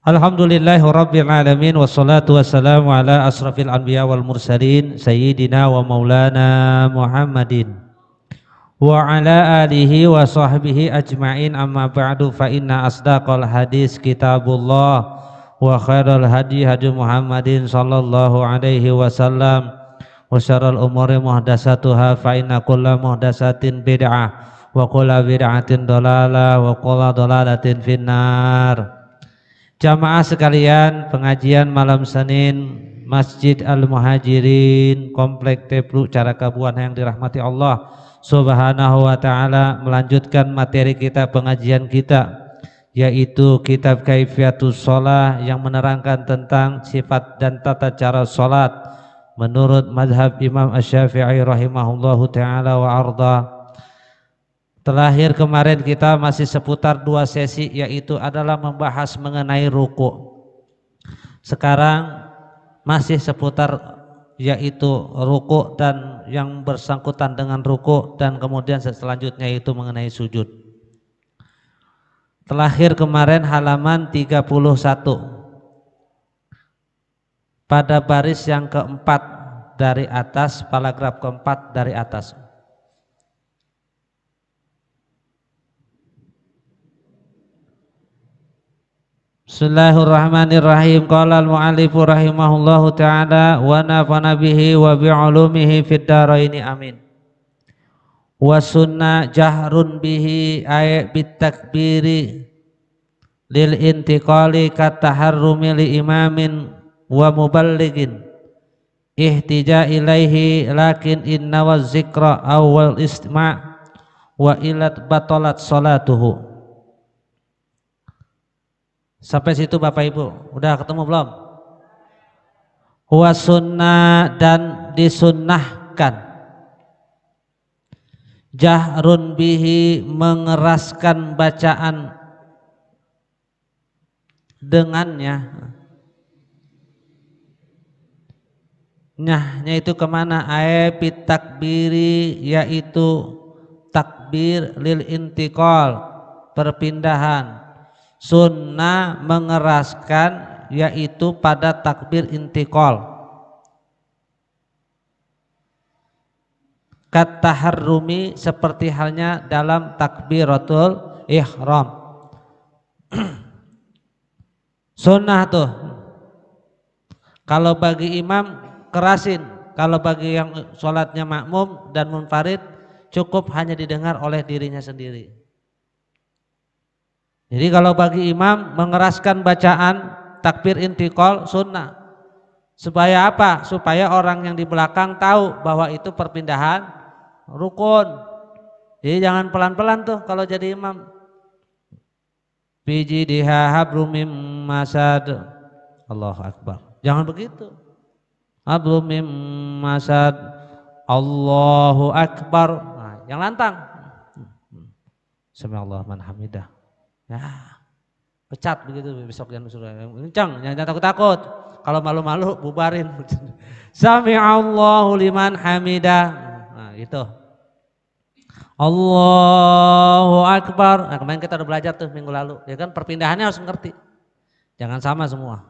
Alhamdulillahirabbil alamin wassalatu wassalamu ala asrafil anbiya wal mursalin sayyidina wa maulana Muhammadin wa ala alihi wa sahbihi ajma'in amma ba'du fa inna asdaqal hadis kitabullah wa khairal hadi hadi Muhammadin sallallahu alaihi wasallam wa syarrul umuri muhdatsatuha fa inna kulla muhdatsatin bid'ah wa kulla bid'atin dhalalah wa kulla dhalalatin finnar. Jamaah sekalian, pengajian malam Senin Masjid Al-Muhajirin Komplek Tepluk Carakabuan yang dirahmati Allah Subhanahu wa ta'ala, melanjutkan materi kita, pengajian kita, yaitu kitab Kaifiatus Shalah yang menerangkan tentang sifat dan tata cara salat menurut mazhab Imam Asy-Syafi'i rahimahullahu ta'ala wa arda. Terakhir kemarin kita masih seputar dua sesi, yaitu adalah membahas mengenai ruku. Sekarang masih seputar yaitu ruku dan yang bersangkutan dengan ruku, dan kemudian selanjutnya itu mengenai sujud. Terakhir kemarin halaman 31 pada baris yang keempat dari atas, paragraf keempat dari atas. Bismillahirrahmanirrahim. Qala al-mu'allifu rahimahullahu ta'ala wa nafa'ana bihi wa bi'ulumihi fid dharaini amin. Wa sunnah jahrun bihi ay bitakbiri lil intiqali kataharrumi li imamin wa muballigin ihtija ilaihi lakin inna wa zikra awal istima' wa ilat batalat salatuhu. Sampai situ Bapak Ibu, udah ketemu belum? Huwa sunnah, dan disunnahkan, jahrun bihi, mengeraskan bacaan dengannya. Nyahnya itu kemana? Aibit takbiri, yaitu takbir lil intiqal, perpindahan. Sunnah mengeraskan yaitu pada takbir intiqal. Kataharrumi, seperti halnya dalam takbiratul ihram. Sunnah tuh kalau bagi imam kerasin, kalau bagi yang sholatnya makmum dan munfarid cukup hanya didengar oleh dirinya sendiri. Jadi kalau bagi imam mengeraskan bacaan takbir intiqal sunnah. Supaya apa? Supaya orang yang di belakang tahu bahwa itu perpindahan rukun. Jadi jangan pelan-pelan tuh kalau jadi imam. Biji diha hablum masad. Allahu akbar. Jangan begitu. Hablum masad. Allahu akbar. Nah, yang lantang. Sami'allahu man hamidah. Ya, pecat begitu besok jangan suruh kencang, jangan takut-takut. Kalau malu-malu bubarin. Sami'allahu liman hamidah. Nah, gitu. Allahu akbar. Nah, kemarin kita udah belajar tuh minggu lalu, ya kan, perpindahannya harus ngerti. Jangan sama semua.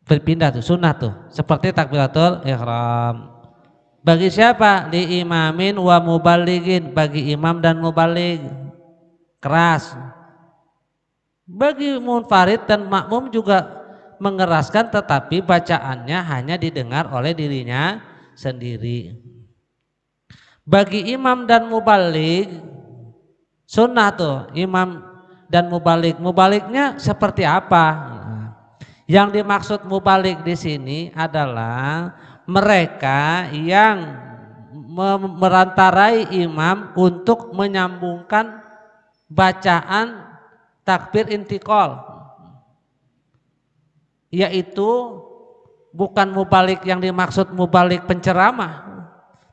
Berpindah tuh sunnah tuh, seperti takbiratul ihram. Bagi siapa? Li imamin wa muballigin, bagi imam dan muballigh. Keras. Bagi munfarid dan makmum juga mengeraskan, tetapi bacaannya hanya didengar oleh dirinya sendiri. Bagi imam dan mubaligh sunnah tuh, imam dan mubaligh. Mubalighnya seperti apa? Yang dimaksud mubaligh di sini adalah mereka yang merantarai imam untuk menyambungkan bacaan takbir intiqal, yaitu bukan mubalik yang dimaksud mubalik penceramah,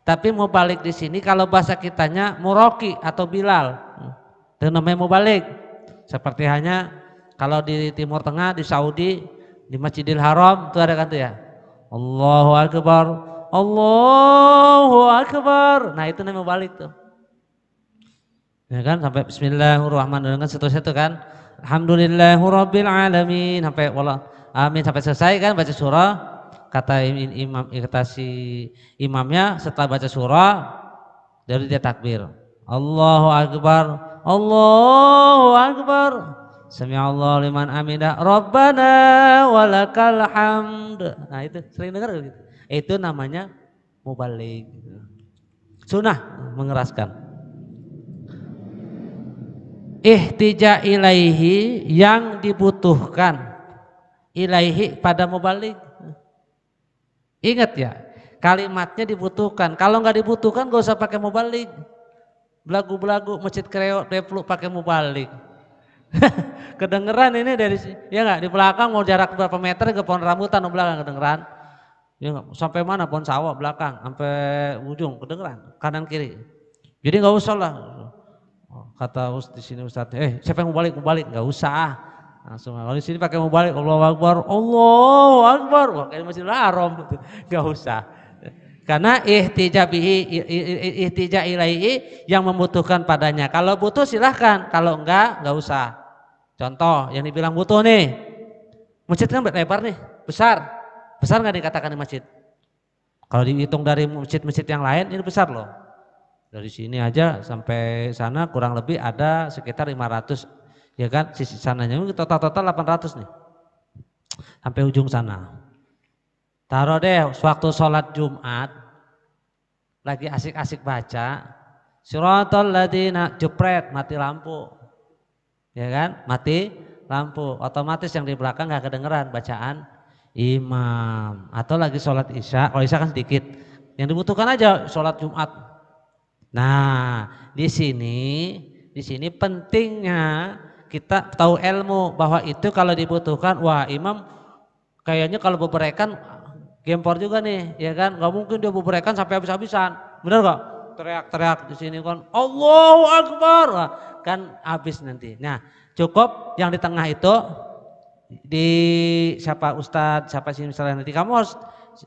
tapi mubalik di sini kalau bahasa kitanya muroki atau bilal, itu namanya mubalik. Seperti hanya kalau di Timur Tengah, di Saudi, di Masjidil Haram itu ada kan tuh ya, Allahu akbar, Allahu akbar. Nah itu namanya mubalik tuh. Ya kan, sampai bismillahirrahmanirrahim kan seterusnya itu kan. Alhamdulillahirabbil alamin sampai wallah amin sampai selesai kan baca surah. Kata imam, kata si imamnya setelah baca surah dari dia takbir. Allahu akbar. Allahu akbar. Sami'allahu liman hamidah. Rabbana walakal hamd. Nah itu sering dengar gitu. Itu namanya mubaligh. Sunnah mengeraskan. Ihtija ilaihi yang dibutuhkan. Ilaihi pada mubaligh. Ingat ya, kalimatnya dibutuhkan. Kalau nggak dibutuhkan gak usah pakai mubaligh. Belagu-belagu masjid kreo depluk pakai mubaligh. Kedengeran ini dari ya nggak di belakang mau jarak berapa meter ke pohon rambutan di belakang kedengeran. Ya nggak sampai mana pohon sawah belakang sampai ujung kedengeran kanan kiri. Jadi nggak usah lah. Kata di sini Ustaz, siapa yang mau balik nggak usah. Langsung kalau di sini pakai mubaligh Allahu akbar, Allahu akbar, wah kayak Masjidil Haram gitu. Enggak usah. Karena ihtija ilaihi yang membutuhkan padanya. Kalau butuh silahkan, kalau enggak usah. Contoh yang dibilang butuh nih. Masjid kan lebar nih, besar. Besar enggak dikatakan di masjid? Kalau dihitung dari masjid-masjid yang lain ini besar loh. Dari sini aja sampai sana kurang lebih ada sekitar 500. Ya kan, sisi sananya total 800 nih sampai ujung sana. Taruh deh waktu sholat Jumat lagi asik-asik baca Siratal ladzina jepret mati lampu, ya kan, mati lampu, otomatis yang di belakang nggak kedengeran bacaan imam. Atau lagi sholat isya, kalau isya kan sedikit, yang dibutuhkan aja sholat Jumat. Nah di sini pentingnya kita tahu ilmu bahwa itu kalau dibutuhkan, wah imam kayaknya kalau beberekan gempor juga nih, ya kan? Gak mungkin dia beberekan sampai habis-habisan, bener gak? Teriak-teriak di sini kan, Allahu Akbar, wah, kan habis nanti. Nah cukup yang di tengah itu di siapa Ustadz, siapa sih misalnya nanti kamu harus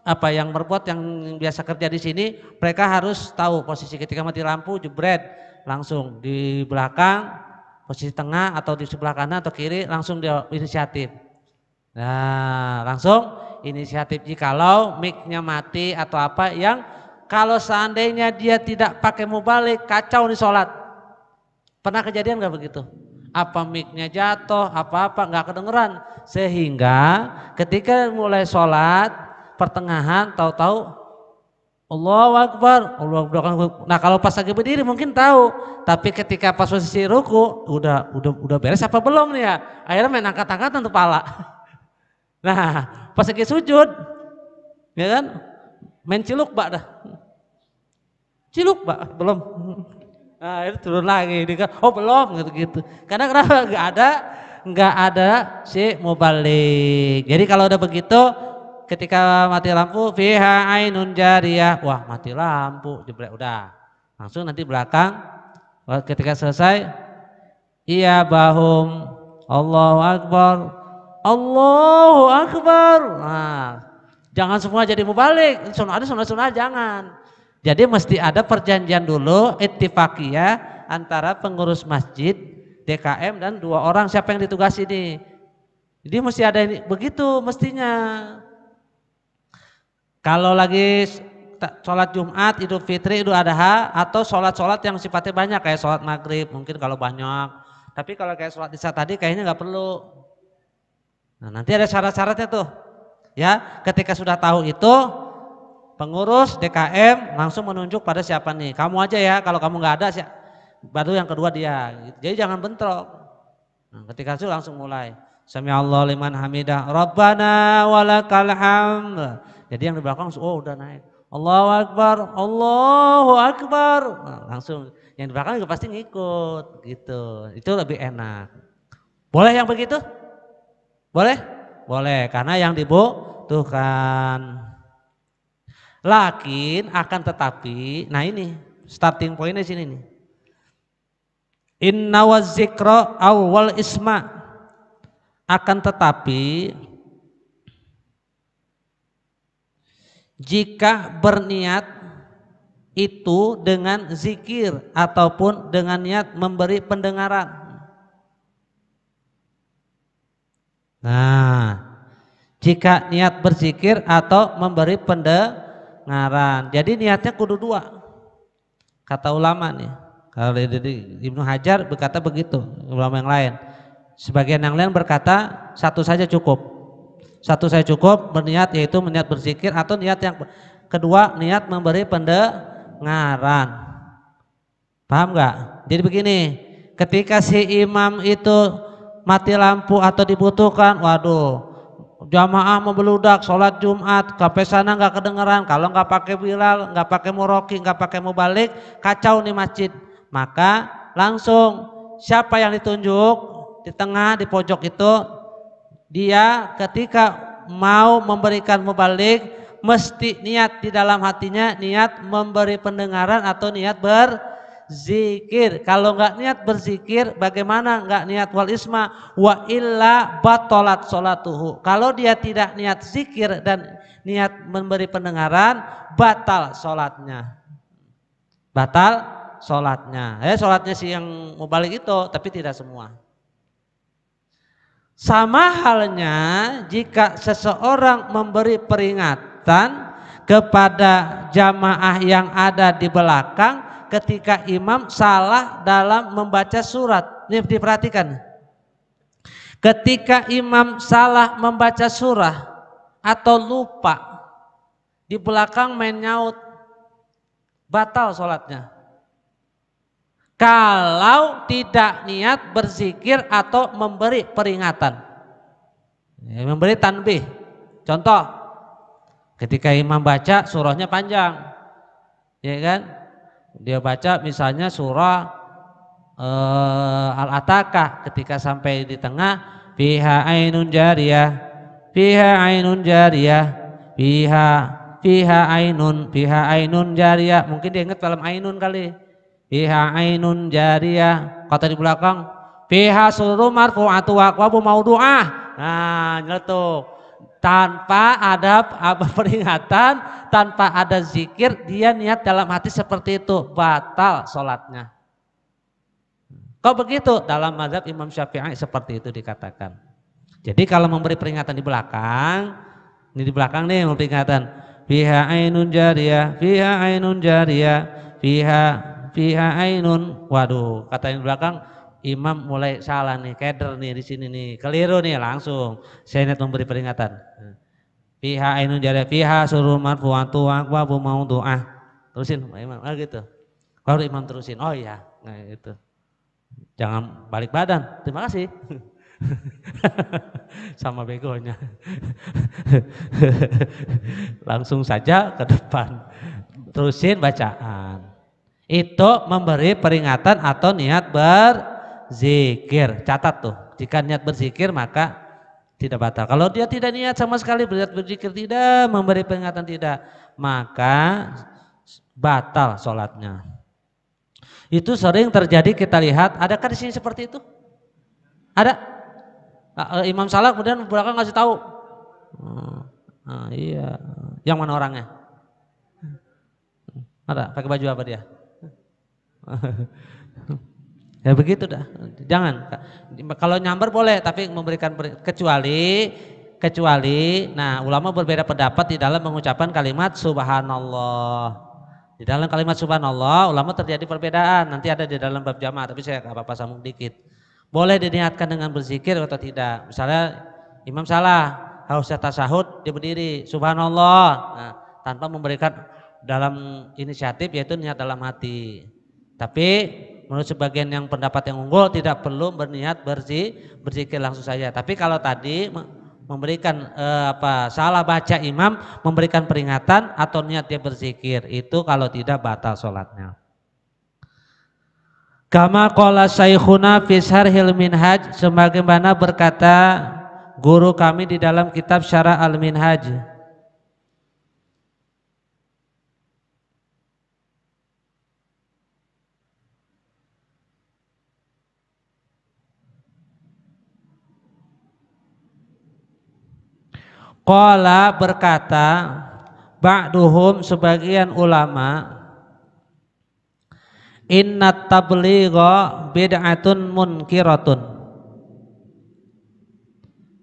apa yang berbuat yang biasa kerja di sini, mereka harus tahu posisi ketika mati lampu jebret langsung di belakang. Posisi tengah atau di sebelah kanan atau kiri langsung dia inisiatif. Nah langsung inisiatif jikalau mic-nya mati atau apa yang kalau seandainya dia tidak pakai mubaligh kacau nih sholat. Pernah kejadian gak begitu? Apa mic-nya jatuh, apa-apa gak kedengeran. Sehingga ketika mulai sholat pertengahan tahu-tahu Allahu Akbar, Allahu Akbar. Nah kalau pas lagi berdiri mungkin tahu, tapi ketika pas posisi ruku udah beres apa belum nih ya? Akhirnya main angkat-angkatan tuh pala. Nah pas lagi sujud, ya kan, main ciluk bak dah, ciluk bak belum. Nah itu turun lagi, oh belum gitu. Karena kenapa? Nggak ada si mubaligh. Jadi kalau udah begitu. Ketika mati lampu fiha ainun jariyah, wah mati lampu jebret udah langsung nanti belakang ketika selesai iya bahum Allahu Akbar Allahu Akbar. Nah jangan semua jadi mubaligh, ada sunnah jangan. Jadi mesti ada perjanjian dulu ittifaqiyah antara pengurus masjid DKM dan 2 orang siapa yang ditugasi nih. Jadi mesti ada ini begitu mestinya. Kalau lagi sholat Jumat, Idul Fitri, Idul Adha atau sholat-sholat yang sifatnya banyak kayak sholat maghrib mungkin kalau banyak. Tapi kalau kayak sholat isya tadi kayaknya nggak perlu. Nah nanti ada syarat-syaratnya tuh. Ya ketika sudah tahu itu pengurus DKM langsung menunjuk pada siapa nih. Kamu aja ya kalau kamu nggak ada baru yang kedua dia. Jadi jangan bentrok. Nah, ketika itu langsung mulai. Sami'allahu liman hamidah. Rabbana walakal hamd. Jadi yang di belakang udah naik. Allahu Akbar, Allahu Akbar. Nah, langsung yang di belakang juga pasti ngikut gitu. Itu lebih enak. Boleh yang begitu? Boleh? Boleh karena yang dibutuhkan. Lakin akan tetapi, nah ini starting pointnya sini nih. Inna wazikra awwal isma. Akan tetapi jika berniat itu dengan zikir ataupun dengan niat memberi pendengaran. Nah, jika niat berzikir atau memberi pendengaran. Jadi niatnya kudu dua. Kata ulama nih. Kalau dari Ibnu Hajar berkata begitu, ulama yang lain. Sebagian yang lain berkata satu saja cukup. Satu saja cukup berniat, yaitu niat berzikir, atau niat yang kedua niat memberi pendengaran. Paham nggak? Jadi begini, ketika si imam itu mati lampu atau dibutuhkan, waduh, jamaah membeludak sholat Jumat, sampai sana nggak kedengeran. Kalau nggak pakai Bilal, nggak pakai muroki, nggak pakai mubalik, kacau nih masjid. Maka langsung siapa yang ditunjuk di tengah, di pojok itu, dia ketika mau memberikan mubalik mesti niat di dalam hatinya, niat memberi pendengaran atau niat berzikir. Kalau nggak niat berzikir, bagaimana nggak niat wal isma? Wa illa batolat sholatuhu. Kalau dia tidak niat zikir dan niat memberi pendengaran, batal sholatnya. Batal sholatnya. Sholatnya sih yang mau balik itu, tapi tidak semua. Sama halnya jika seseorang memberi peringatan kepada jamaah yang ada di belakang ketika imam salah dalam membaca surat. Ini diperhatikan. Ketika imam salah membaca surah atau lupa, di belakang main nyaut, batal sholatnya. Kalau tidak niat berzikir atau memberi peringatan, memberi tanbih. Contoh, ketika imam baca surahnya panjang, ya kan? Dia baca misalnya surah Al-Ataqah, ketika sampai di tengah, fiha ainun jariyah, fiha ainun jariyah, fiha ainun jariyah. Mungkin dia ingat dalam ainun kali. Fiha ainun jariyah, kata di belakang fiha sururu marfu'atu wa aqwabu maudu'ah. Nah, nyeletuk. Tanpa ada peringatan, tanpa ada zikir, dia niat dalam hati seperti itu, batal sholatnya. Kok begitu? Dalam mazhab Imam Syafi'i seperti itu dikatakan. Jadi kalau memberi peringatan di belakang, ini di belakang nih memberi peringatan, fiha ainun jariyah, fiha ainun jariyah, fiha ainun. Waduh, kata yang di belakang, imam mulai salah nih, keder nih di sini nih, keliru nih, langsung saya niat memberi peringatan. Fiha ainun jariyah, fiha surur marfu'atu wa aqwabu maudu'ah. Terusin imam, gitu. Kalau imam terusin, oh iya, nah itu. Jangan balik badan. Terima kasih. Sama begonya. Langsung saja ke depan. Terusin bacaan. Itu memberi peringatan atau niat berzikir. Catat tuh, jika niat berzikir maka tidak batal. Kalau dia tidak niat sama sekali berniat berzikir, tidak memberi peringatan, tidak, maka batal sholatnya. Itu sering terjadi, kita lihat. Adakah di sini seperti itu? Ada? Imam salah kemudian belakang ngasih tahu. Iya. Yang mana orangnya? Ada? Pakai baju apa dia? Ya begitu dah. Jangan. Kalau nyamber boleh, tapi memberikan kecuali. Nah, ulama berbeda pendapat di dalam mengucapkan kalimat subhanallah. Di dalam kalimat subhanallah ulama terjadi perbedaan. Nanti ada di dalam bab jamaah, tapi saya apa-apa sambung dikit. Boleh diniatkan dengan berzikir atau tidak. Misalnya imam salah, harusnya tasyahud, dia berdiri subhanallah. Nah, tanpa memberikan dalam inisiatif, yaitu niat dalam hati. Tapi menurut sebagian yang pendapat yang unggul tidak perlu berniat berzikir langsung saja. Tapi kalau tadi memberikan salah baca imam, memberikan peringatan atau niat dia berzikir, itu kalau tidak batal sholatnya. Kama qala syekhuna fi syarhil minhaj, sebagaimana berkata guru kami di dalam kitab Syarah al-Minhaj. Qala berkata ba'duhum, sebagian ulama, innat tabligha bid'atun munkiratun,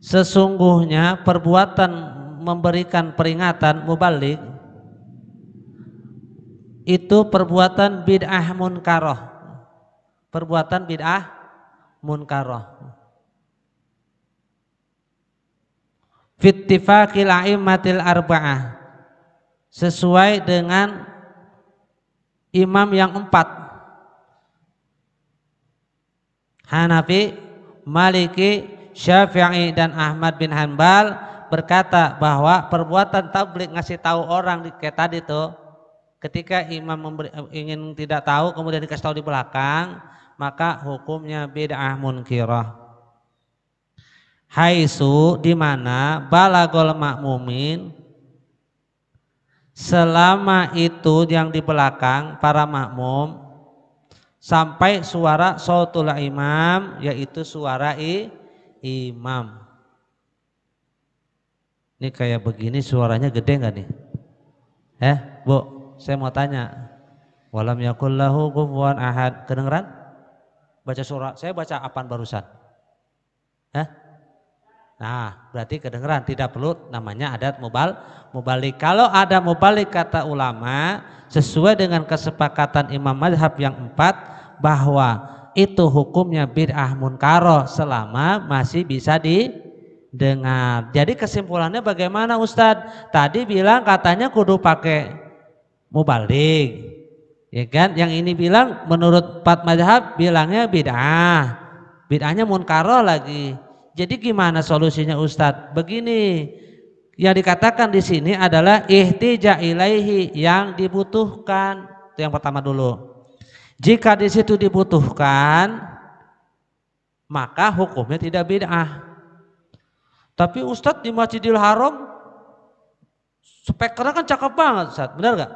Sesungguhnya perbuatan memberikan peringatan mubalik itu perbuatan bid'ah munkaroh, perbuatan bid'ah munkaroh. Fittifaqil a'immatil arba'ah, sesuai dengan imam yang 4, Hanafi, Maliki, Syafi'i dan Ahmad bin Hanbal berkata bahwa perbuatan tabligh ngasih tahu orang kayak tadi tuh, ketika imam ingin tidak tahu kemudian dikasih tahu di belakang, maka hukumnya bid'ah munkirah. Haitsu di mana balagol makmumin, selama itu yang di belakang para makmum sampai suara sautul imam, yaitu suara imam. Ini kayak begini suaranya gede nggak nih? Bu, saya mau tanya. Walam yakul lahu kufuwan ahad. Kedengeran? Baca surah. Saya baca apaan barusan? Nah, berarti kedengeran, tidak perlu namanya adat mubalik. Kalau ada mubalik kata ulama sesuai dengan kesepakatan imam mazhab yang 4 bahwa itu hukumnya bid'ah munkaroh selama masih bisa didengar. Jadi kesimpulannya bagaimana Ustadz? Tadi bilang katanya kudu pakai mubalik, ya kan? Yang ini bilang menurut 4 mazhab bilangnya bid'ah, bid'ahnya munkaroh lagi. Jadi gimana solusinya Ustadz? Begini, yang dikatakan di sini adalah ihtija ilaihi, yang dibutuhkan. Itu yang pertama dulu. Jika di situ dibutuhkan, maka hukumnya tidak bid'ah. Tapi Ustadz di Masjidil Haram speakernya kan cakep banget, Ustadz, benar gak?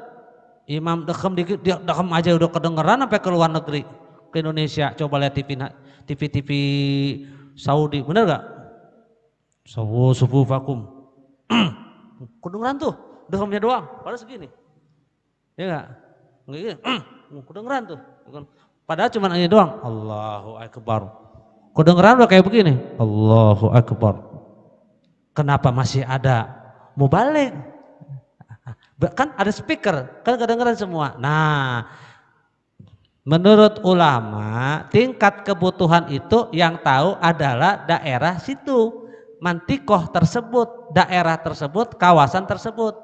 Imam dekem dikit, dekem aja udah kedengeran sampai ke luar negeri, ke Indonesia. Coba lihat TV Saudi, bener gak? Subuh vakum. Kedengeran tuh, dekemnya doang, padahal segini. Ya gak? Nggak gini, kedengeran tuh. Padahal cuma ini doang. Allahu Akbar. Kedengeran udah kayak begini. Allahu Akbar. Kenapa masih ada mubalik? Kan ada speaker, kan kedengeran semua. Nah, menurut ulama, tingkat kebutuhan itu yang tahu adalah daerah situ, mantikoh tersebut, daerah tersebut, kawasan tersebut.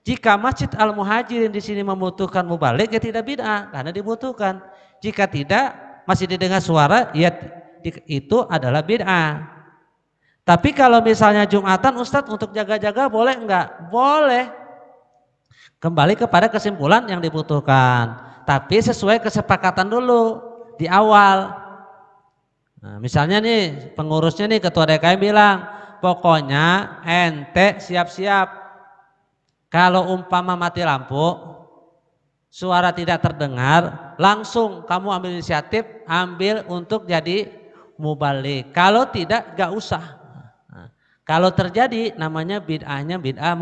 Jika Masjid Al-Muhajirin di sini membutuhkan mubalik, ya tidak bid'ah karena dibutuhkan. Jika tidak, masih didengar suara, ya itu adalah bid'ah. Tapi kalau misalnya Jumatan, Ustadz untuk jaga-jaga boleh enggak? Boleh. Kembali kepada kesimpulan yang dibutuhkan. Tapi sesuai kesepakatan dulu di awal. Nah, misalnya nih pengurusnya nih ketua DKM bilang, pokoknya ente siap-siap kalau umpama mati lampu, suara tidak terdengar, langsung kamu ambil inisiatif, ambil untuk jadi mubalik. Kalau tidak, gak usah. Nah, kalau terjadi namanya bid'ahnya bid'ah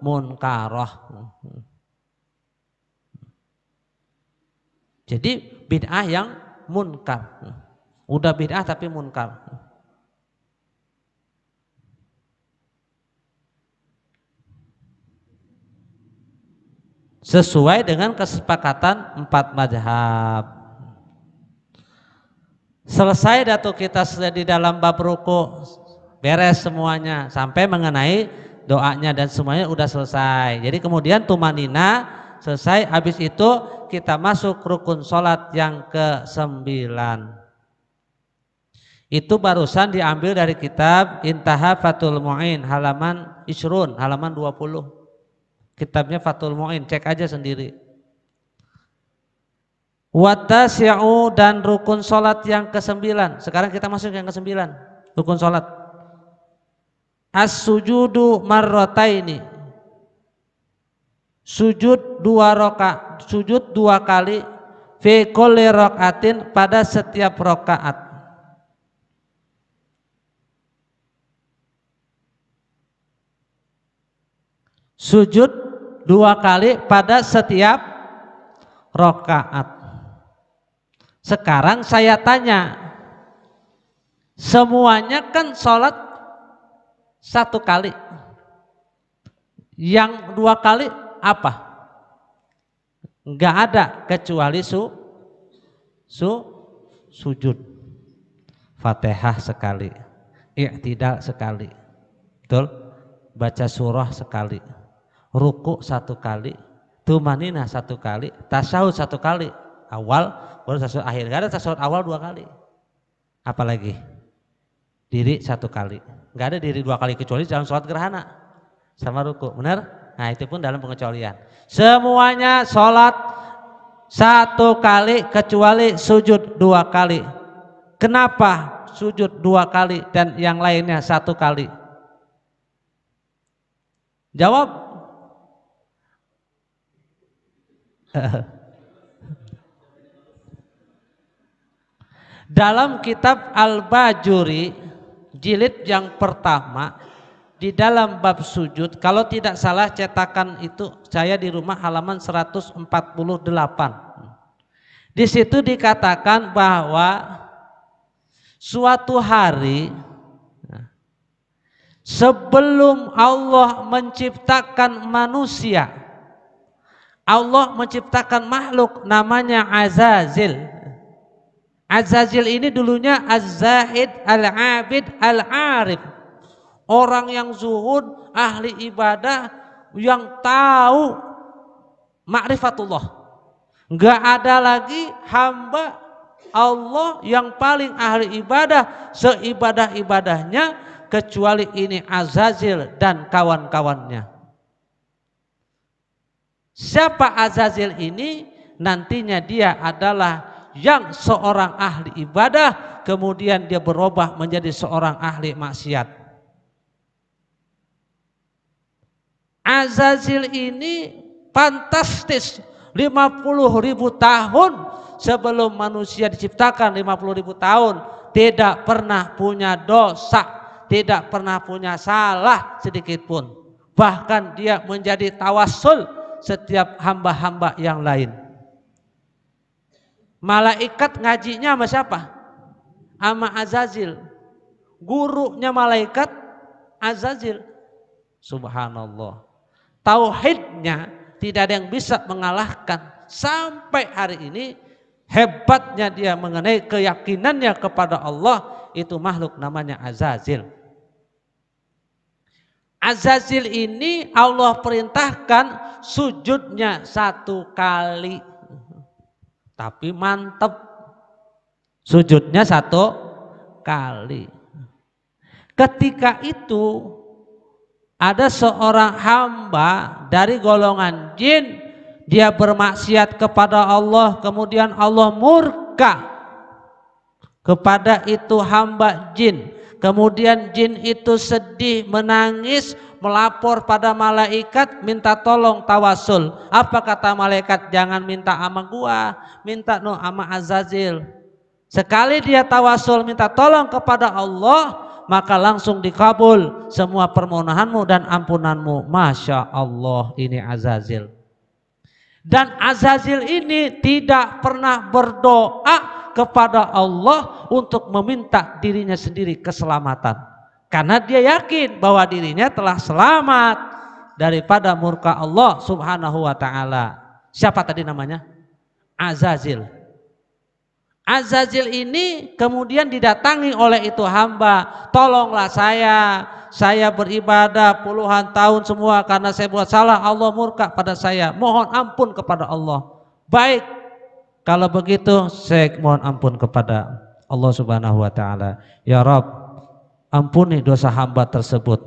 munkaroh. Jadi bid'ah yang munkar. Udah bid'ah tapi munkar. Sesuai dengan kesepakatan 4 mazhab. Selesai datu kita sudah di dalam bab ruku, beres semuanya sampai mengenai doanya dan semuanya udah selesai. Jadi kemudian tumanina selesai, habis itu kita masuk rukun sholat yang ke-9. Itu barusan diambil dari kitab Intaha Fathul Mu'in halaman Isrun, halaman 20. Kitabnya Fathul Mu'in, cek aja sendiri. Watasi'u, dan rukun sholat yang ke-9. Sekarang kita masuk yang ke-9, rukun sholat. As-sujudu marrotaini, sujud 2 rakaat, sujud 2 kali, fi kulli rakaatin, pada setiap rakaat. Sujud 2 kali pada setiap rakaat. Sekarang saya tanya, semuanya kan sholat 1 kali. Yang 2 kali apa? Enggak ada kecuali sujud. Fatihah sekali, i'tidal sekali, betul? Baca surah sekali, ruku 1 kali, tumaninah 1 kali, tasyahud 1 kali awal, baru tasyahud akhir. Enggak ada tasyahud awal 2 kali. Apalagi diri 1 kali. Enggak ada diri 2 kali kecuali dalam sholat gerhana sama ruku, benar? Nah itu pun dalam pengecualian. Semuanya sholat 1 kali kecuali sujud 2 kali. Kenapa sujud 2 kali dan yang lainnya 1 kali? Jawab. Dalam kitab Al-Bajuri jilid yang pertama di dalam bab sujud, kalau tidak salah cetakan itu saya di rumah halaman 148. Di situ dikatakan bahwa suatu hari sebelum Allah menciptakan manusia, Allah menciptakan makhluk namanya Azazil. Azazil ini dulunya Az-Zahid Al-Abid Al-Arif, orang yang zuhud, ahli ibadah, yang tahu ma'rifatullah. Enggak ada lagi hamba Allah yang paling ahli ibadah seibadah-ibadahnya kecuali ini Azazil dan kawan-kawannya. Siapa Azazil ini? Nantinya dia adalah yang seorang ahli ibadah, kemudian dia berubah menjadi seorang ahli maksiat. Azazil ini fantastis, 50.000 tahun sebelum manusia diciptakan, 50.000 tahun tidak pernah punya dosa, tidak pernah punya salah sedikit pun. Bahkan dia menjadi tawassul setiap hamba-hamba yang lain. Malaikat ngajinya sama siapa? Sama Azazil. Gurunya malaikat Azazil. Subhanallah. Tauhidnya tidak ada yang bisa mengalahkan. Sampai hari ini hebatnya dia mengenai keyakinannya kepada Allah, itu makhluk namanya Azazil. Azazil ini Allah perintahkan sujudnya 1 kali. Tapi mantep, sujudnya 1 kali. Ketika itu ada seorang hamba dari golongan jin, dia bermaksiat kepada Allah, kemudian Allah murka kepada itu hamba jin. Kemudian jin itu sedih, menangis, melapor pada malaikat, minta tolong tawasul. Apa kata malaikat? Jangan minta sama gua, minta sama Azazil. Sekali dia tawasul minta tolong kepada Allah, maka langsung dikabul semua permohonanmu dan ampunanmu. Masya Allah, ini Azazil. Dan Azazil ini tidak pernah berdoa kepada Allah untuk meminta dirinya sendiri keselamatan, karena dia yakin bahwa dirinya telah selamat daripada murka Allah subhanahu wa ta'ala. Siapa tadi namanya? Azazil. Azazil ini kemudian didatangi oleh itu hamba, tolonglah saya beribadah puluhan tahun semua karena saya buat salah, Allah murka pada saya, mohon ampun kepada Allah. Baik, kalau begitu saya mohon ampun kepada Allah subhanahu wa ta'ala. Ya Rabb, ampuni dosa hamba tersebut,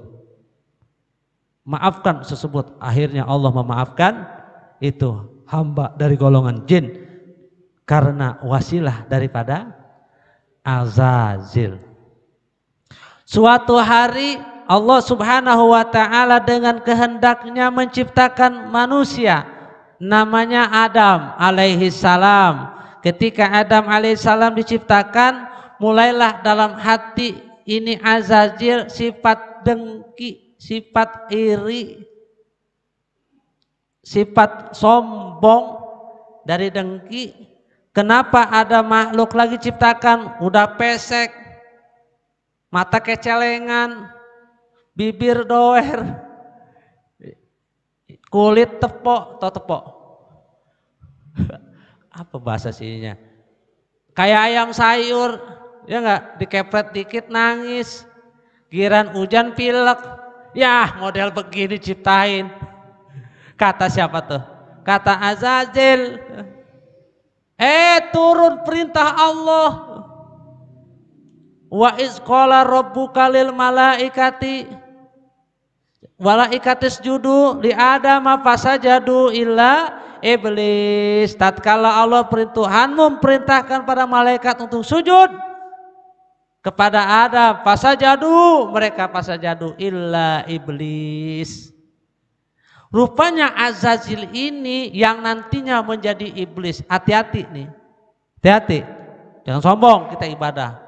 maafkan tersebut. Akhirnya Allah memaafkan itu hamba dari golongan jin karena wasilah daripada Azazil. Suatu hari Allah subhanahu wa ta'ala dengan kehendaknya menciptakan manusia namanya Adam alaihi salam. Ketika Adam alaihi salam diciptakan, mulailah dalam hati ini Azazil sifat dengki, sifat iri, sifat sombong dari dengki. Kenapa ada makhluk lagi ciptakan udah pesek, mata kecelengan, bibir doer, kulit tepok, atau tepok. Apa bahasa sininya? Kayak ayam sayur, ya enggak, dikepret dikit nangis. Giran hujan pilek. Ya, model begini ciptain. Kata siapa tuh? Kata Azazil. Turun perintah Allah. Wa iz qala rabbuka lil malaikati judu li adama fasajadu illa iblis. Tatkala Allah Tuhanmu memerintahkan pada malaikat untuk sujud kepada Adam, fasajadu, mereka fasajadu illa iblis. Rupanya Azazil ini yang nantinya menjadi iblis. Hati-hati nih, hati-hati, jangan sombong kita ibadah.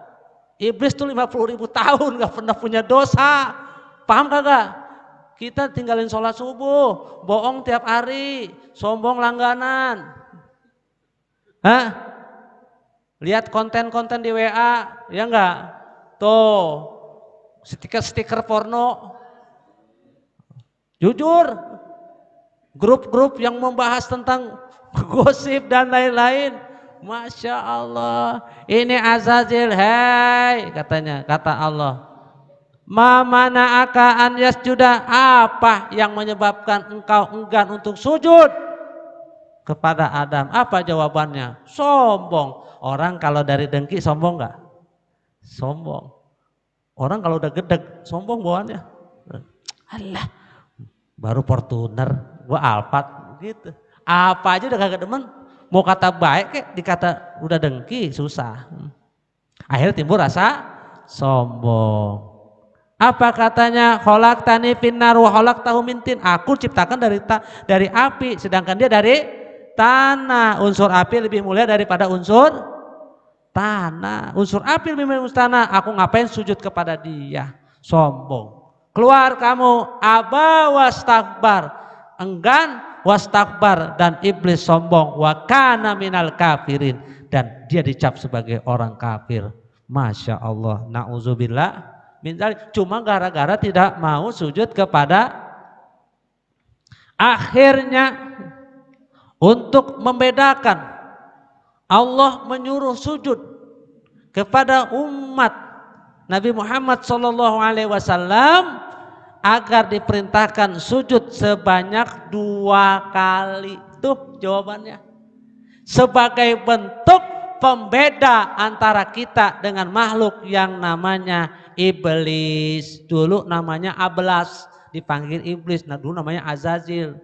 Iblis tuh 50.000 tahun gak pernah punya dosa, paham kagak? Kita tinggalin sholat subuh, bohong tiap hari, sombong langganan. Hah? Lihat konten-konten di WA, ya enggak? Tuh, stiker-stiker porno. Jujur, grup-grup yang membahas tentang gosip dan lain-lain. Masya Allah, ini Azazil, hei katanya, kata Allah. Ma mana'aka an yasjuda, apa yang menyebabkan engkau enggan untuk sujud kepada Adam? Apa jawabannya? Sombong. Orang kalau dari dengki sombong enggak? Sombong. Orang kalau udah gedeg sombong bawaannya. Alah, baru Fortuner, gua Alphard gitu. Apa aja udah kagak demen. Mau kata baik kayak dikata udah dengki susah. Akhirnya timbul rasa sombong. Apa katanya? Khalaqtani finnar wa khalaqtahu min tin. Aku ciptakan dari api, sedangkan dia dari tanah. Unsur api lebih mulia daripada unsur tanah. Unsur api lebih mulia daripada tanah. Aku ngapain sujud kepada dia? Sombong. Keluar kamu, aba wastakbar, enggan, wastakbar, dan iblis sombong, wa kana minal kafirin, dan dia dicap sebagai orang kafir. Masya Allah, na'udzubillah min dzalik. Cuma gara-gara tidak mau sujud kepada, akhirnya untuk membedakan, Allah menyuruh sujud kepada umat Nabi Muhammad SAW agar diperintahkan sujud sebanyak 2 kali. Tuh jawabannya. Sebagai bentuk pembeda antara kita dengan makhluk yang namanya iblis. Dulu namanya Ablas, dipanggil iblis. Nah dulu namanya Azazil.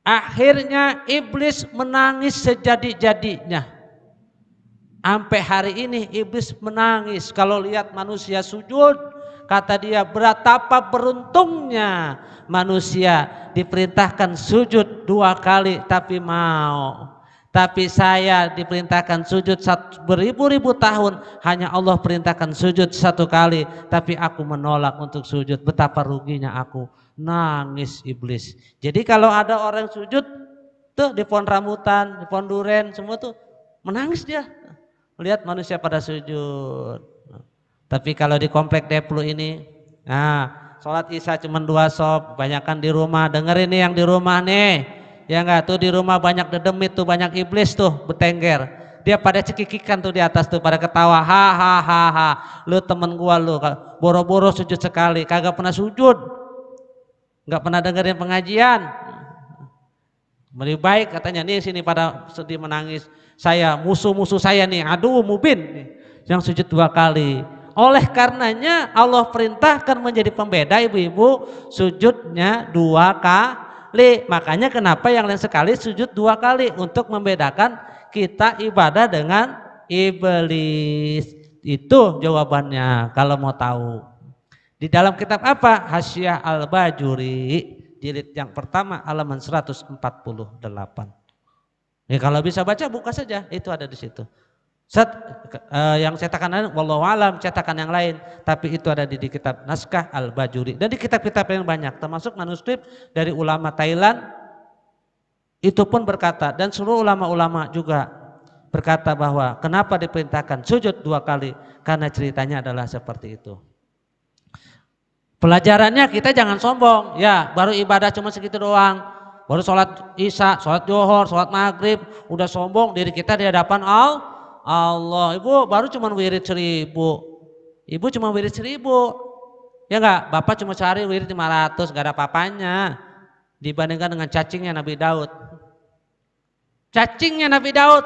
Akhirnya iblis menangis sejadi-jadinya. Sampai hari ini iblis menangis kalau lihat manusia sujud. Kata dia, betapa beruntungnya manusia diperintahkan sujud 2 kali tapi mau. Tapi saya diperintahkan sujud beribu-ribu tahun, hanya Allah perintahkan sujud 1 kali, tapi aku menolak untuk sujud. Betapa ruginya aku. Nangis iblis. Jadi kalau ada orang sujud tuh di pohon rambutan, di pohon duren, semua tuh menangis dia. Lihat manusia pada sujud. Tapi kalau di komplek Deplu ini, nah sholat isya cuma 2 shop, banyakan di rumah. Dengerin nih yang di rumah nih, ya enggak, tuh di rumah banyak dedemit tuh, banyak iblis tuh bertengger. Dia pada cekikikan tuh di atas tuh, pada ketawa, ha. Lu temen gua lu, boro-boro sujud sekali, kagak pernah sujud, nggak pernah dengerin pengajian. Lebih baik katanya nih sini pada sedih menangis. Saya musuh-musuh saya nih, aduh mubin nih, yang sujud 2 kali. Oleh karenanya Allah perintahkan menjadi pembeda ibu-ibu, sujudnya 2 kali. Makanya kenapa yang lain sekali sujud 2 kali, untuk membedakan kita ibadah dengan iblis. Itu jawabannya kalau mau tahu. Di dalam kitab apa? Hasyiah Al-Bajuri, jilid yang pertama halaman 148. Ya kalau bisa baca buka saja, itu ada di situ. Yang cetakan wallahu alam cetakan yang lain, tapi itu ada di kitab naskah Al-Bajuri dan di kitab-kitab yang banyak, termasuk manuskrip dari ulama Thailand. Itu pun berkata, dan seluruh ulama-ulama juga berkata bahwa kenapa diperintahkan sujud 2 kali, karena ceritanya adalah seperti itu. Pelajarannya kita jangan sombong, ya baru ibadah cuma segitu doang, baru sholat isya, sholat zuhur, sholat maghrib, udah sombong diri kita di hadapan Allah. Ibu baru cuma wirid 1000, ibu cuma wirid 1000, ya enggak, bapak cuma cari wirid 500, gak ada apa-apanya dibandingkan dengan cacingnya Nabi Daud. Cacingnya Nabi Daud,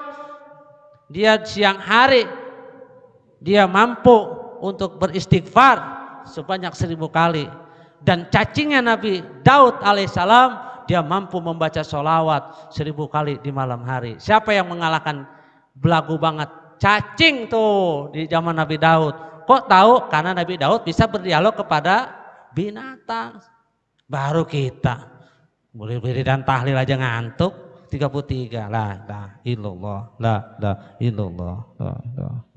dia siang hari dia mampu untuk beristighfar sebanyak 1000 kali, dan cacingnya Nabi Daud alaihissalam dia mampu membaca sholawat 1000 kali di malam hari. Siapa yang mengalahkan? Belagu banget cacing tuh di zaman Nabi Daud. Kok tahu? Karena Nabi Daud bisa berdialog kepada binatang. Baru kita beri dan tahlil aja ngantuk. 33 la illallah la illallah la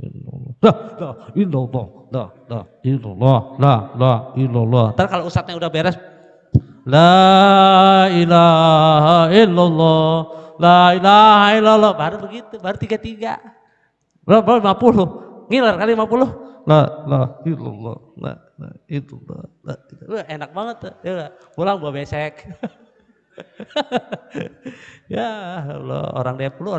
illallah la illallah la illallah. Ntar kalau ustadznya udah beres la ilaha illallah la ilaha illallah, baru begitu, baru 33. Baru 50 ngiler kali 50 la illallah la illallah la. Enak banget tuh ya, pulang bawa besek. Ya Allah, orang deplu.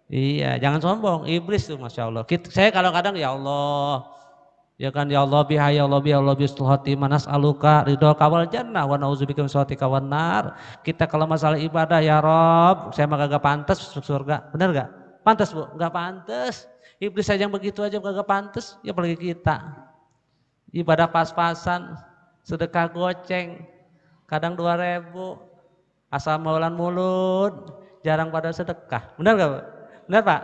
Iya, jangan sombong, iblis tuh masya Allah. Saya kadang-kadang ya Allah, ya kan, ya Allah biha ya Allah biha Allah bisulhati manas aluka ridho kawal jannah wa nauzubika min syawati kawan nar. Kita kalau masalah ibadah ya Rob, saya mah kagak pantas masuk surga, benar gak? Pantas bu? Gak pantas. Iblis saja yang begitu aja kagak pantas, ya apalagi kita. Ibadah pas-pasan, sedekah goceng, kadang 2000, asal maulan mulut, jarang pada sedekah. Benar gak Pak? Benar Pak?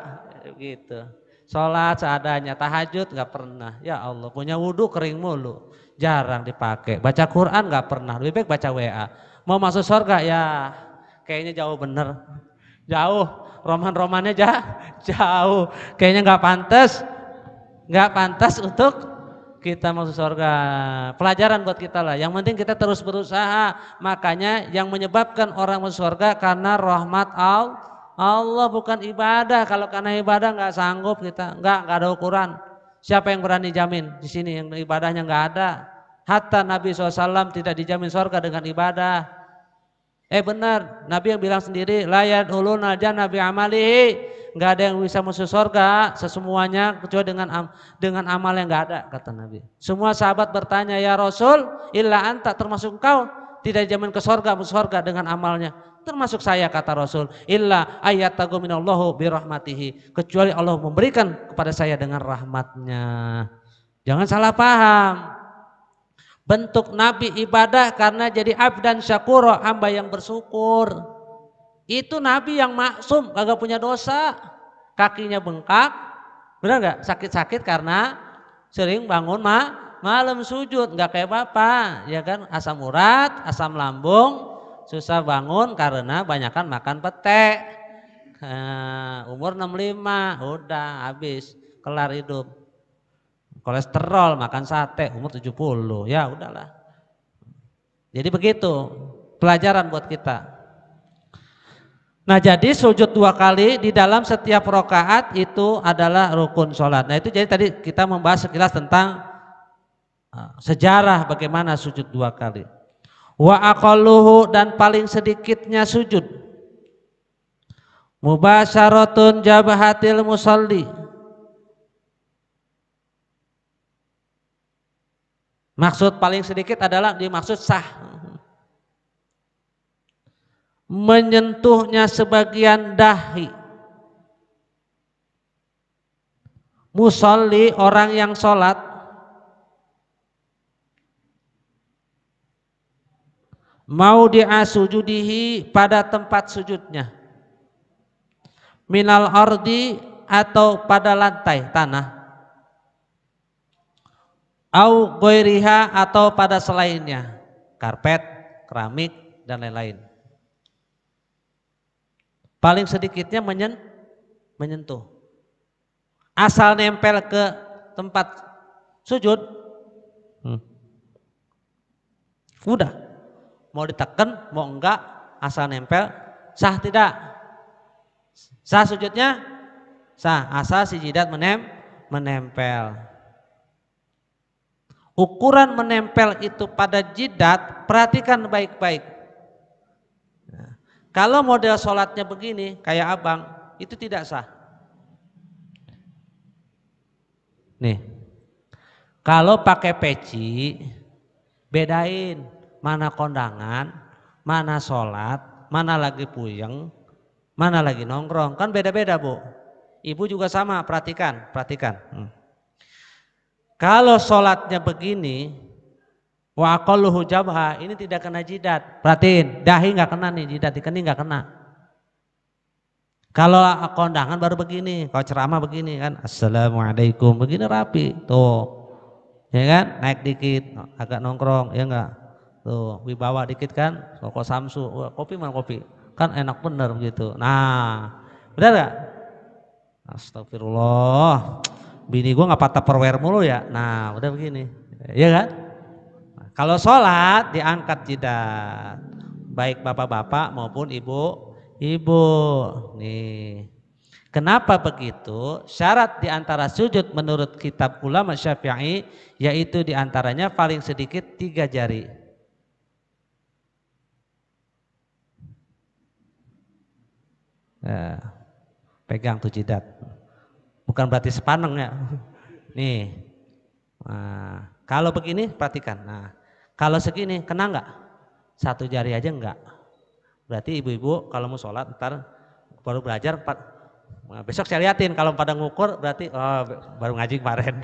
Gitu. Sholat seadanya, tahajud gak pernah. Ya Allah, punya wudhu kering mulu, jarang dipakai. Baca Quran gak pernah, lebih baik baca WA. Mau masuk surga ya kayaknya jauh bener. Jauh, roman-romannya jauh. Kayaknya gak pantas untuk kita masuk surga. Pelajaran buat kita lah. Yang penting kita terus berusaha. Makanya yang menyebabkan orang masuk surga karena rahmat Allah, bukan ibadah. Kalau karena ibadah nggak sanggup kita, nggak ada ukuran. Siapa yang berani jamin di sini yang ibadahnya nggak ada? Hatta Nabi SAW tidak dijamin surga dengan ibadah. Benar, Nabi yang bilang sendiri, la yadkhuluna jannah bi amalihi. Nggak ada yang bisa masuk surga sesemuanya kecuali dengan amal yang nggak ada, kata Nabi. Semua sahabat bertanya, ya Rasul, illa anta, termasuk engkau tidak dijamin ke surga, masuk surga dengan amalnya. Termasuk saya, kata Rasul, illa ayyatagu minallahu birahmatihi, kecuali Allah memberikan kepada saya dengan rahmatnya. Jangan salah paham. Bentuk Nabi ibadah karena jadi abdan syakuro, hamba yang bersyukur. Itu Nabi yang maksum, kagak punya dosa. Kakinya bengkak, benar nggak? Sakit-sakit karena sering bangun malam sujud, nggak kayak bapak, ya kan? Asam urat, asam lambung, susah bangun karena banyakan makan pete. Umur 65, udah habis, kelar hidup. Kolesterol, makan sate, umur 70, ya udahlah. Jadi begitu, pelajaran buat kita. Nah jadi sujud 2 kali di dalam setiap rakaat itu adalah rukun sholat. Nah itu jadi tadi kita membahas sekilas tentang sejarah bagaimana sujud 2 kali. Wa aqalluhu, dan paling sedikitnya sujud. Mubasyaratun jabahatil musalli. Maksud paling sedikit adalah dimaksud sah. Menyentuhnya sebagian dahi. Musalli, orang yang sholat. Mau diasujudihi, pada tempat sujudnya. Minal ardi, atau pada lantai tanah. Au ghairiha, atau pada selainnya, karpet, keramik, dan lain-lain. Paling sedikitnya menyentuh. Asal nempel ke tempat sujud, udah. Mau ditekan, mau enggak, asal nempel, sah tidak? Sah sujudnya? Sah, asal si jidat menempel. Ukuran menempel itu pada jidat, perhatikan baik-baik. Nah, kalau model sholatnya begini, kayak abang, itu tidak sah. Nih, kalau pakai peci, bedain mana kondangan, mana sholat, mana lagi puyeng, mana lagi nongkrong, kan beda-beda bu. Ibu juga sama, perhatikan, perhatikan. Kalau sholatnya begini, wa aqalluhu jabha, ini tidak kena jidat. Perhatiin, dahi nggak kena nih, jidat di kening nggak kena. Kalau kondangan baru begini, kalau ceramah begini kan, assalamualaikum, begini rapi, tuh, ya kan, naik dikit, agak nongkrong, ya enggak, tuh, wibawa dikit kan, rokok Samsu, wah, kopi mana kopi, kan enak bener begitu. Nah, benar nggak? Astagfirullah, bini gua nggak patah perwer mulu ya. Nah, udah begini, ya kan? Kalau sholat diangkat jidat, baik bapak-bapak maupun ibu-ibu. Nih, kenapa begitu? Syarat diantara sujud menurut kitab ulama Syafi'i yaitu diantaranya paling sedikit 3 jari. Nah, pegang tuh jidat. Bukan berarti sepaneng ya. Nih, nah, kalau begini perhatikan. Nah, kalau segini kena nggak? 1 jari aja enggak. Berarti ibu-ibu kalau mau sholat ntar baru belajar, nah, besok saya liatin kalau pada ngukur berarti oh, baru ngaji kemarin.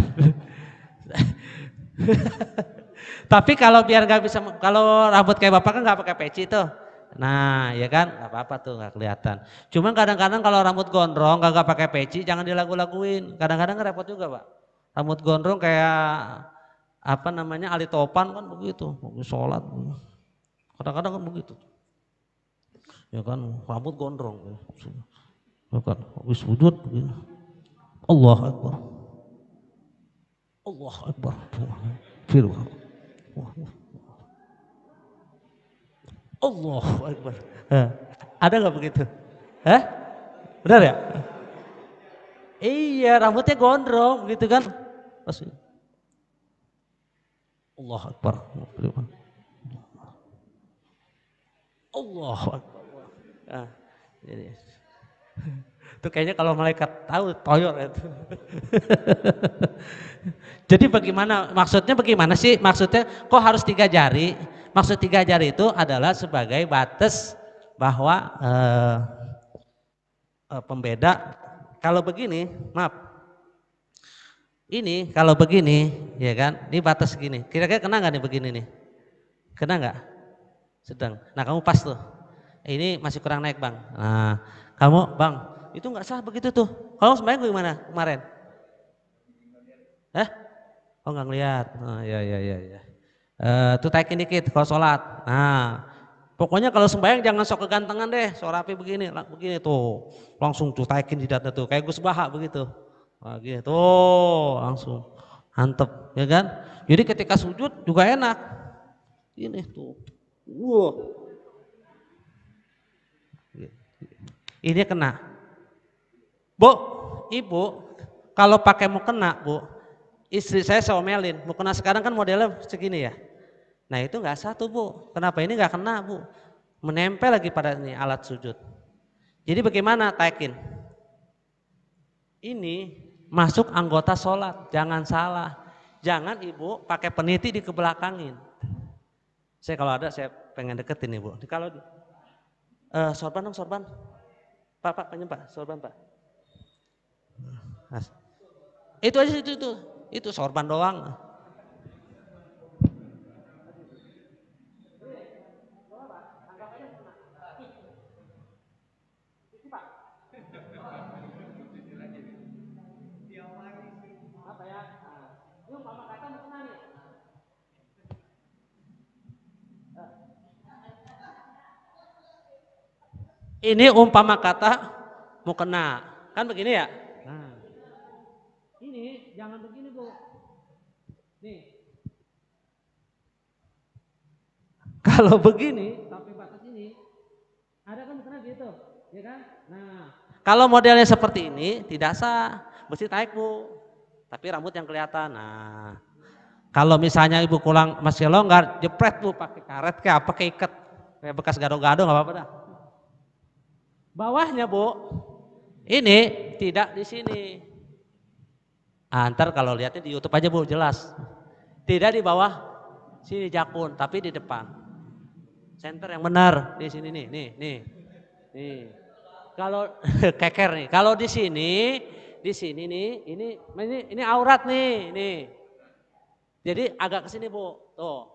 Tapi kalau biar nggak bisa, kalau rambut kayak bapak kan nggak pakai peci tuh. Nah, ya kan, nggak apa-apa tuh, nggak kelihatan. Cuman kadang-kadang kalau rambut gondrong nggak pakai peci, jangan dilagu-laguin. Kadang-kadang repot juga pak. Rambut gondrong kayak apa namanya Ali Topan kan begitu, mau sholat. Kadang-kadang kan begitu. Ya kan, rambut gondrong. Ya kan, habis sujud begini. Allah Akbar. Allah Akbar. Firman. Allah Akbar. Ada nggak begitu? Hah? Benar ya? Iya, rambutnya gondrong gitu kan. Allah Akbar. Allah Akbar. Nah, jadi itu kayaknya kalau malaikat tahu toyor itu. Jadi bagaimana maksudnya, bagaimana sih maksudnya kok harus 3 jari? Maksud 3 jari itu adalah sebagai batas bahwa pembeda. Kalau begini, maaf, ini kalau begini ya kan, ini batas segini, kira-kira kena nggak nih begini nih? Kena nggak? Sedang. Nah kamu pas tuh, ini masih kurang naik bang. Nah kamu bang, itu nggak sah begitu tuh. Kalau sembahyang gimana kemarin? Hah? Oh nggak ngeliat. Oh, ya. Tuh taikin dikit kalau sholat. Nah, pokoknya kalau sembahyang jangan sok kegantengan deh, sok rapi begini, begini tuh, langsung tuh taikin jidatnya tuh, kayak Gus Baha begitu. Nah, gitu, langsung antep, ya kan? Jadi ketika sujud juga enak. Ini tuh, wow, ini kena. Bu, ibu, kalau pakai mau kena, bu, istri saya omelin, mau kena sekarang kan modelnya segini ya. Nah itu nggak satu bu, kenapa ini nggak kena bu? Menempel lagi pada ini alat sujud. Jadi bagaimana taikin? Ini masuk anggota sholat, jangan salah. Jangan ibu pakai peniti di kebelakangin. Saya kalau ada saya pengen deketin ibu. Kalau sorban dong sorban, pak pengen pak sorban pak. Mas. Itu aja itu sorban doang. Ini umpama kata mau kena, kan begini ya? Nah, ini jangan begini bu. Nih, kalau begini sampai batas ini, ada kan kena gitu, ya kan? Nah, kalau modelnya seperti ini tidak sah, mesti taik bu. Tapi rambut yang kelihatan. Nah, Kalau misalnya ibu pulang masih longgar, jepret bu pakai karet kayak apa keikat kayak bekas gado-gado nggak apa-apa dah. Bawahnya bu, ini tidak di sini. Antar kalau lihatnya di YouTube aja bu jelas. Tidak di bawah sini jakun, tapi di depan. Center yang benar di sini nih. Kalau keker nih, kalau di sini nih, ini aurat nih. Jadi agak ke sini bu, tuh.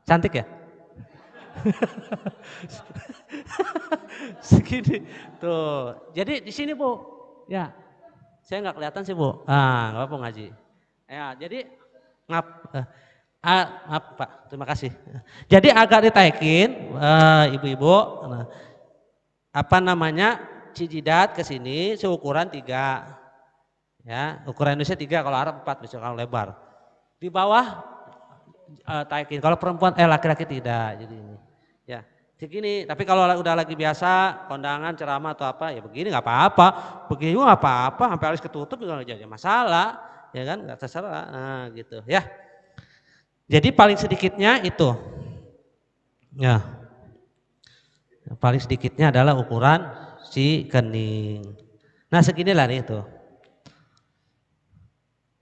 Cantik ya? Segini, tuh. Jadi di sini bu, ya. Saya nggak kelihatan sih bu. Nggak apa-apa ngaji. Ya, jadi maaf Pak, terima kasih. Jadi agak ditaikin ibu-ibu, cijidat ke sini seukuran 3. Ya, ukuran Indonesia 3, kalau Arab 4, misalnya kalau lebar. Di bawah taikin. Kalau perempuan laki-laki tidak. Jadi ini. Ya, segini. Tapi kalau udah lagi biasa kondangan ceramah atau apa ya begini nggak apa-apa. Begini juga nggak apa-apa. Sampai alis ketutup juga nggak jadi masalah. Ya kan nggak terserah. Nah gitu ya. Jadi paling sedikitnya itu. Ya. Paling sedikitnya adalah ukuran si kening. Nah seginilah nih itu.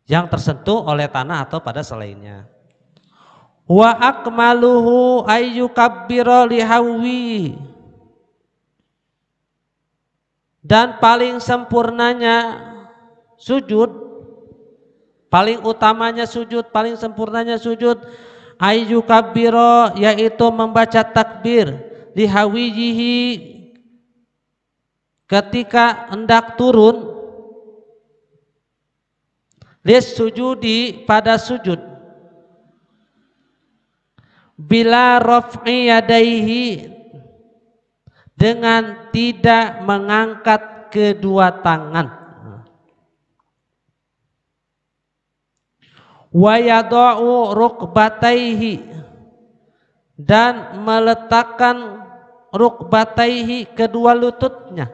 Yang tersentuh oleh tanah atau pada selainnya. Wa akmaluhu ayyukabbira lihawi, dan paling sempurnanya sujud, paling utamanya sujud, paling sempurnanya sujud ayyukabbira, yaitu membaca takbir lihawiyihi ketika hendak turun, lis sujudi pada sujud, bila raf'i yadaihi, dengan tidak mengangkat kedua tangan, wa yada'u rukbataihi, dan meletakkan rukbataihi kedua lututnya,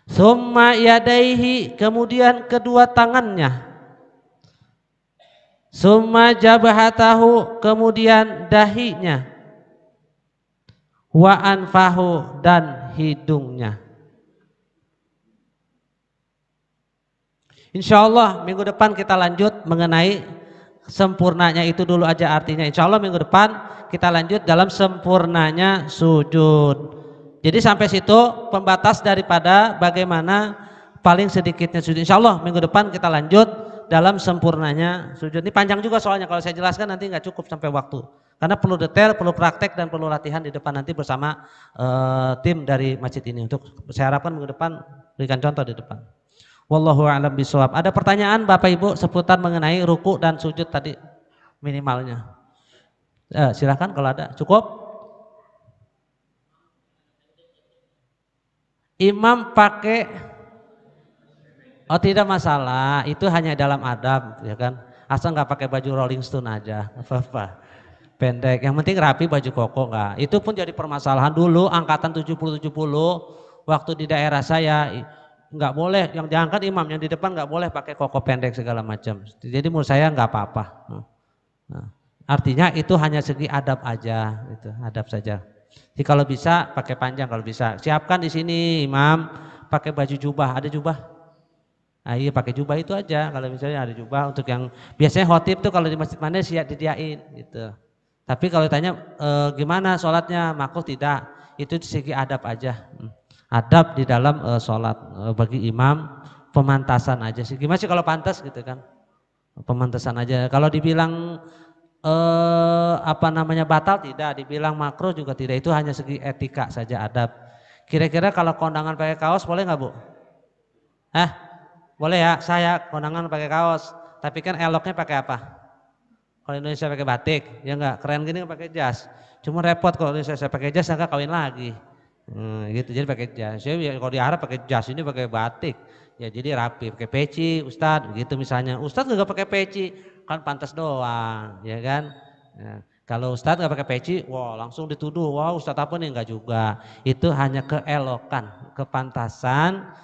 summa yadaihi, kemudian kedua tangannya, summa jabhatahu, kemudian dahinya, wa anfahu, dan hidungnya. Insyaallah minggu depan kita lanjut mengenai sempurnanya itu dulu aja artinya. Insyaallah minggu depan kita lanjut dalam sempurnanya sujud. Jadi sampai situ pembatas daripada bagaimana paling sedikitnya sujud. Insyaallah minggu depan kita lanjut dalam sempurnanya sujud. Ini panjang juga soalnya, kalau saya jelaskan nanti nggak cukup sampai waktu. Karena perlu detail, perlu praktek, dan perlu latihan di depan nanti bersama tim dari masjid ini. Untuk saya harapkan minggu depan berikan contoh di depan. Wallahu a'lam bishawab. Ada pertanyaan Bapak Ibu seputar mengenai ruku dan sujud tadi minimalnya? Silakan kalau ada. Cukup? Imam pakai, oh tidak masalah, itu hanya dalam adab ya kan. Asal nggak pakai baju Rolling Stone aja, apa-apa. Pendek, yang penting rapi baju koko nggak. Itu pun jadi permasalahan dulu angkatan 70-70 waktu di daerah saya. Nggak boleh, yang diangkat imam, yang di depan nggak boleh pakai koko pendek segala macam. Jadi menurut saya nggak apa-apa. Nah, artinya itu hanya segi adab aja, itu adab saja. Jadi kalau bisa pakai panjang, kalau bisa siapkan di sini imam pakai baju jubah, ada jubah. Nah, iya pakai jubah itu aja. Kalau misalnya ada jubah untuk yang biasanya khotib tuh kalau di masjid mana siap didiain gitu. Tapi kalau ditanya gimana sholatnya, makruh tidak, itu segi adab aja. Adab di dalam sholat bagi imam, pemantasan aja sih. Gimana sih kalau pantas gitu kan? Pemantasan aja. Kalau dibilang batal tidak, dibilang makruh juga tidak. Itu hanya segi etika saja, adab. Kira-kira kalau kondangan pakai kaos boleh nggak bu? Boleh ya. Saya kondangan pakai kaos. Tapi kan eloknya pakai apa? Kalau Indonesia pakai batik, ya nggak, keren gini pakai jas. Cuma repot kalau Indonesia saya pakai jas, nggak kawin lagi. Gitu, jadi pakai jas. Kalau di Arab pakai jas, ini pakai batik. Ya jadi rapi, pakai peci, ustadz, gitu misalnya. Ustadz nggak pakai peci, kan pantas doang, ya kan? Ya, kalau ustadz nggak pakai peci, wah langsung dituduh, wah ustadz apa nih? Nggak juga. Itu hanya keelokan, kepantasan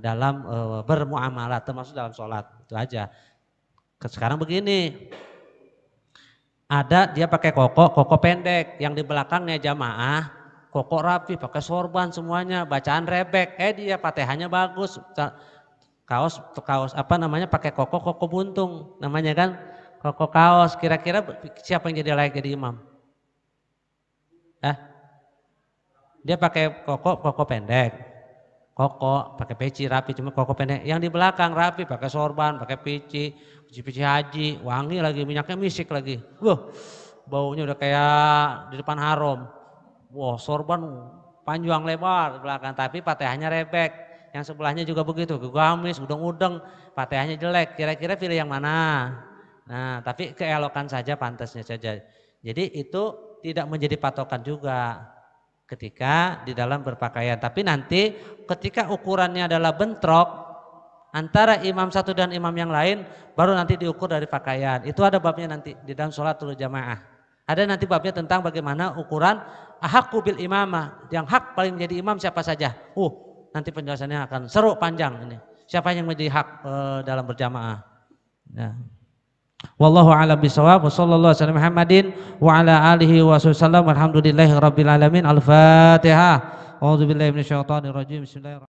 dalam bermuamalah, termasuk dalam sholat, itu aja. Sekarang begini, ada dia pakai koko pendek, yang di belakangnya jamaah, koko rapi, pakai sorban semuanya, bacaan rebek, dia Fatihahnya bagus, kaos apa namanya, pakai koko buntung, namanya kan koko kaos. Kira-kira siapa yang jadi layak jadi imam? Dia pakai koko pendek, koko pakai peci rapi, cuma koko pendek. Yang di belakang rapi, pakai sorban, pakai peci haji, wangi lagi, minyaknya misik lagi. Wah, baunya udah kayak di depan haram. Wah, sorban panjang lebar di belakang, tapi Fatihahnya rebek. Yang sebelahnya juga begitu, gamis, udeng-udeng, Fatihahnya jelek. Kira-kira pilih yang mana? Nah, tapi keelokan saja, pantasnya saja. Jadi itu tidak menjadi patokan juga ketika di dalam berpakaian. Tapi nanti ketika ukurannya adalah bentrok antara imam satu dan imam yang lain, baru nanti diukur dari pakaian. Itu ada babnya nanti di dalam sholatul jamaah. Ada nanti babnya tentang bagaimana ukuran ahaqqu bil imamah, yang hak paling menjadi imam siapa saja. Nanti penjelasannya akan seru panjang ini. Siapa yang menjadi hak dalam berjamaah. Nah. Wallahu a'lam bishawab. Wassallallahu alaihi wasallam Muhammadin wa ala alihi wasallam. Walhamdulillahirabbil alamin. Al-Fatihah. A'udzubillahi minasyaitonir rajim. Bismillahirrahmanirrahim.